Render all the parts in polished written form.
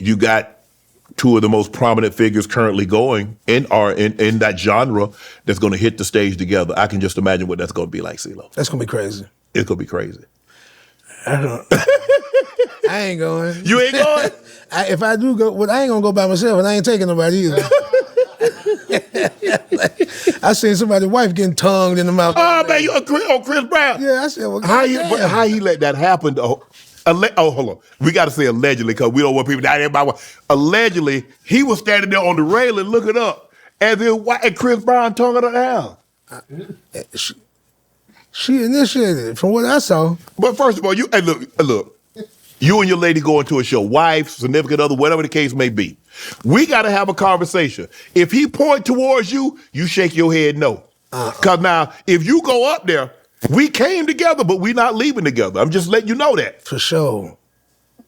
you got two of the most prominent figures currently going in that genre that's going to hit the stage together. I can just imagine what that's going to be like, CeeLo. That's going to be crazy. It's going to be crazy. I ain't going. You ain't going? If I do go, well, I ain't going to go by myself, and I ain't taking nobody either. I seen somebody's wife getting tongued in the mouth. Oh, man, you Chris Brown. Yeah, I said, well, how he let that happen, though? Hold on. We got to say allegedly because we don't want people to. Allegedly, he was standing there on the railing looking up, and Chris Brown tonguing her down. She initiated it, from what I saw. But first of all, look. You and your lady going to a show, wife, significant other, whatever the case may be. We got to have a conversation. If he point towards you, you shake your head no. Because now, if you go up there, we came together, but we not leaving together. I'm just letting you know that. For sure.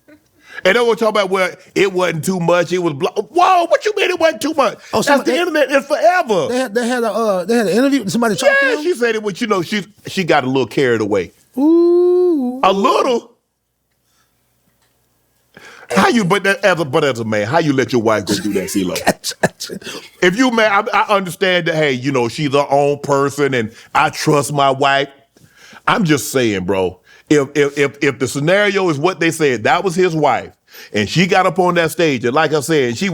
And then we'll talk about, well, it wasn't too much. It was whoa, what you mean it wasn't too much? Oh, that's the internet is forever. They had an interview. Somebody talked to him? She said it, but she got a little carried away. Ooh. A little. How you, but as a man, how you let your wife go do that, CeeLo? If you man, I understand that. Hey, she's her own person, and I trust my wife. I'm just saying, bro. If the scenario is what they said, that was his wife, and she got up on that stage, and like I said, she.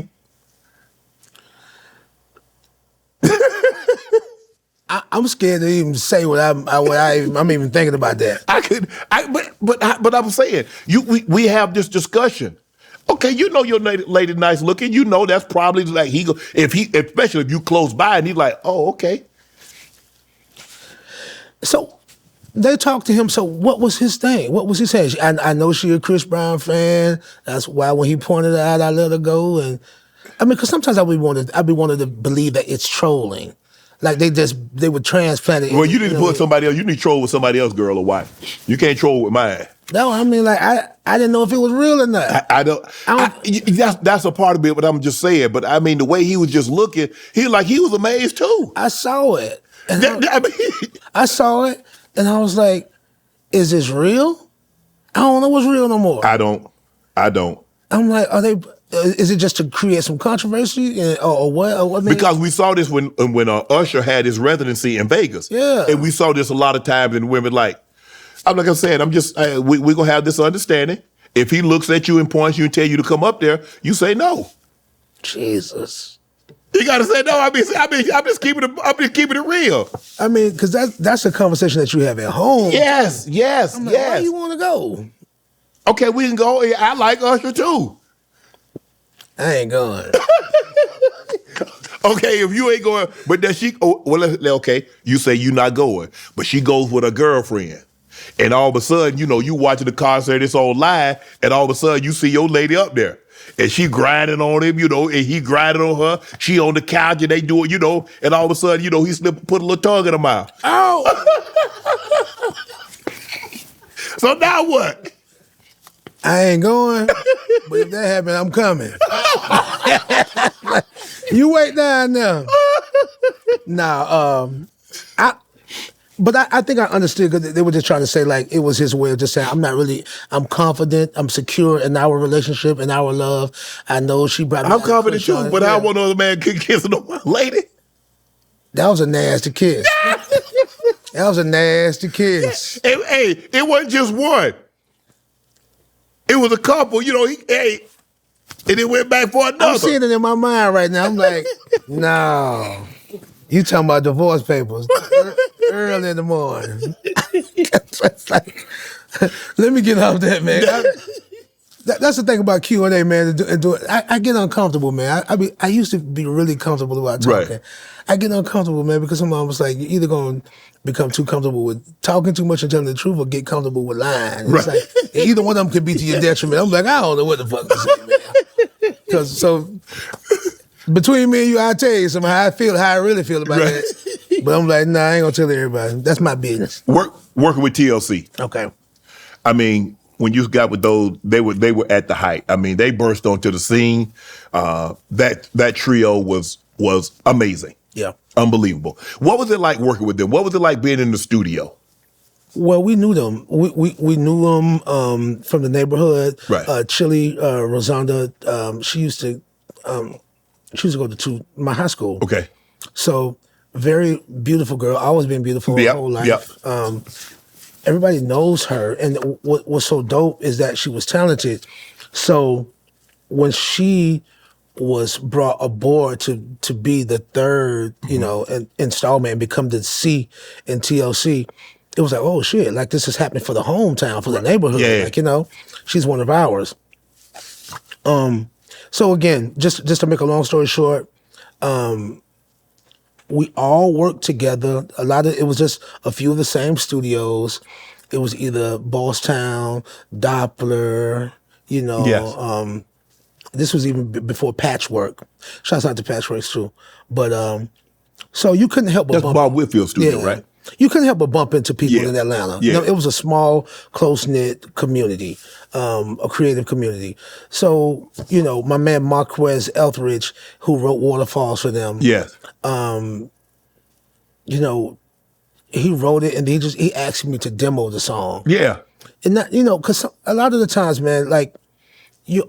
I'm scared to even say what I'm even thinking about that. But I'm saying we have this discussion. Okay, your lady nice looking. That's probably like especially if you close by and he's like, oh, okay. So they talked to him. So what was his thing? What was his thing? I know she a Chris Brown fan. That's why when he pointed her out, I let her go. And I mean, because sometimes I'd be wanting to believe that it's trolling. Like they would transplant it. Well, you need to put somebody else. You need to troll with somebody else, girl or wife. You can't troll with mine. No, I mean, like I didn't know if it was real or not. I don't. That's a part of it, but I'm just saying. But I mean, the way he was just looking, he was amazed too. I saw it. I saw it, and I was like, "Is this real?" I don't know what's real no more. I don't. I'm like, are they? Is it just to create some controversy or what? Or what because we saw this when Usher had his residency in Vegas. Yeah, and we saw this a lot of times, and women like I'm saying, I'm just we're gonna have this understanding. If he looks at you and points you and tell you to come up there, you say no. Jesus, you gotta say no. I'm just keeping it real. I mean, because that's a conversation that you have at home. Yes. I'm like, why you want to go? Okay, we can go. I like Usher too. I ain't going. Okay, if you ain't going, but then she, okay, you say you're not going, but she goes with her girlfriend. And all of a sudden, you watching the concert, it's on live, and all of a sudden you see your lady up there. And she grinding on him, and he grinding on her. She on the couch, and they do it, and all of a sudden, he put a little tongue in her mouth. Oh! So now what? I ain't going, but if that happens, I'm coming. You wait down now. But I think I understood because they were just trying to say like it was his way of just saying I'm confident, I'm secure in our relationship and our love. I know she brought me. I'm confident too, but I want another man kissing a lady. That was a nasty kiss. That was a nasty kiss. Hey, it wasn't just one. It was a couple, and it went back for another. I'm seeing it in my mind right now. I'm like, no. You talking about divorce papers early in the morning. It's like, let me get off that, man. That's the thing about Q&A, man. I get uncomfortable, man. I used to be really comfortable about talking. Right. I get uncomfortable, man, because sometimes it's like you're either going to become too comfortable with talking too much and telling the truth or get comfortable with lying. It's like either one of them could be to your detriment. I'm like, I don't know what the fuck to say, man. So between me and you, I'll tell you how I really feel about that. But I'm like, nah, I ain't gonna tell everybody. That's my business. Working with TLC. Okay. I mean, when you got with those, they were at the height. I mean, they burst onto the scene. That trio was amazing. Yeah. Unbelievable. What was it like working with them? What was it like being in the studio? Well, we knew them. We knew them from the neighborhood. Right. Chili, Rosanda, she used to go to my high school. Okay. So very beautiful girl. Always been beautiful her whole life. Yep. Everybody knows her, and what was so dope is that she was talented. So when she was brought aboard to be the third, installment and become the C in TLC, it was like, oh shit, like this is happening for the hometown, for the neighborhood. Yeah. Like, she's one of ours. So again, just to make a long story short, we all worked together. It was just a few of the same studios. It was either Bosstown, Doppler, Yes. This was even before Patchwork. Shouts out to Patchworks too. But so you couldn't help but That's bump. Bob Whitfield's studio, right? You couldn't help but bump into people Yeah. in Atlanta. Yeah. It was a small, close-knit community, a creative community. So, my man Marquez Etheridge, who wrote Waterfalls for them, Yes. he wrote it and he asked me to demo the song. Yeah. And that, because a lot of the times, man, like, you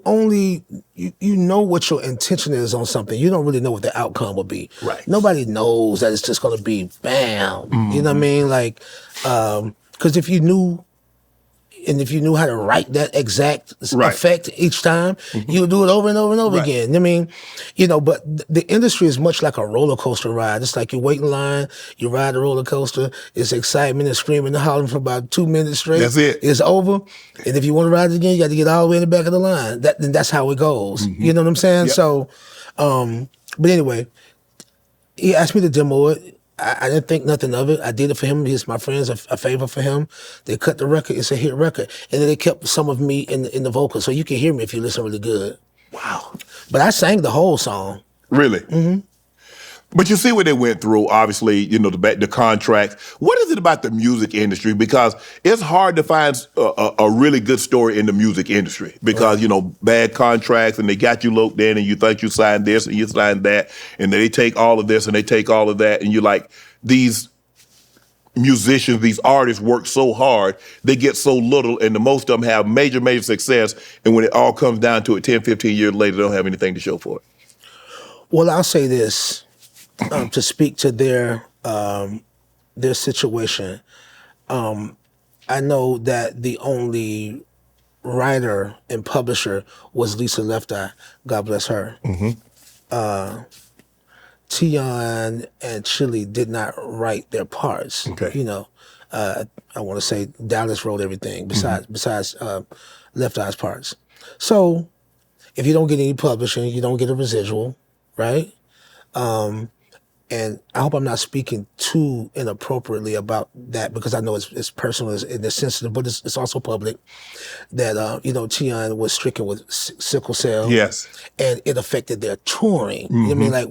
know what your intention is on something. You don't really know what the outcome will be. Right. Nobody knows that it's just going to be bam. You know what I mean? Like, because if you knew how to write that exact effect each time, you would do it over and over and over again. You know what I mean? But the industry is much like a roller coaster ride. It's like you wait in line, you ride the roller coaster, it's excitement and screaming and hollering for about 2 minutes straight. That's it. It's over. And if you want to ride it again, you got to get all the way in the back of the line. That's how it goes. You know what I'm saying? Yep. So, but anyway, he asked me to demo it. I didn't think nothing of it. I did it for him. He's my friends, a favor for him. They cut the record. It's a hit record. And then they kept some of me in the vocals. So you can hear me if you listen really good. Wow. But I sang the whole song. Really? Mm-hmm. But you see what they went through, obviously, the contracts. What is it about the music industry? Because it's hard to find a really good story in the music industry because, bad contracts and they got you locked in and you think you signed this and you signed that and they take all of this and they take all of that and you're like, these musicians, these artists work so hard, they get so little and the most of them have major, major success and when it all comes down to it 10, 15 years later, they don't have anything to show for it. Well, I'll say this. To speak to their situation, I know that the only writer and publisher was Lisa Left Eye. God bless her. Tion and Chili did not write their parts. Okay. I want to say Dallas wrote everything besides Left Eye's parts. So if you don't get any publishing, you don't get a residual, right? And I hope I'm not speaking too inappropriately about that because I know it's personal and it's sensitive, but it's also public that, Tion was stricken with sickle cell. Yes. And it affected their touring. You know what I mean? Like,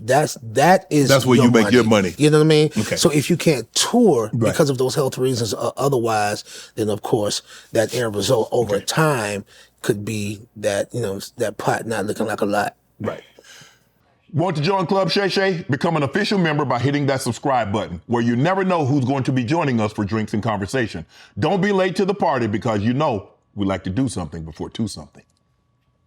that's where you make your money. You know what I mean? Okay. So if you can't tour because of those health reasons or otherwise, then of course that end result over time could be that, that pot not looking like a lot. Right. Want to join Club Shay Shay? Become an official member by hitting that subscribe button, where you never know who's going to be joining us for drinks and conversation. Don't be late to the party because we like to do something before 2 something.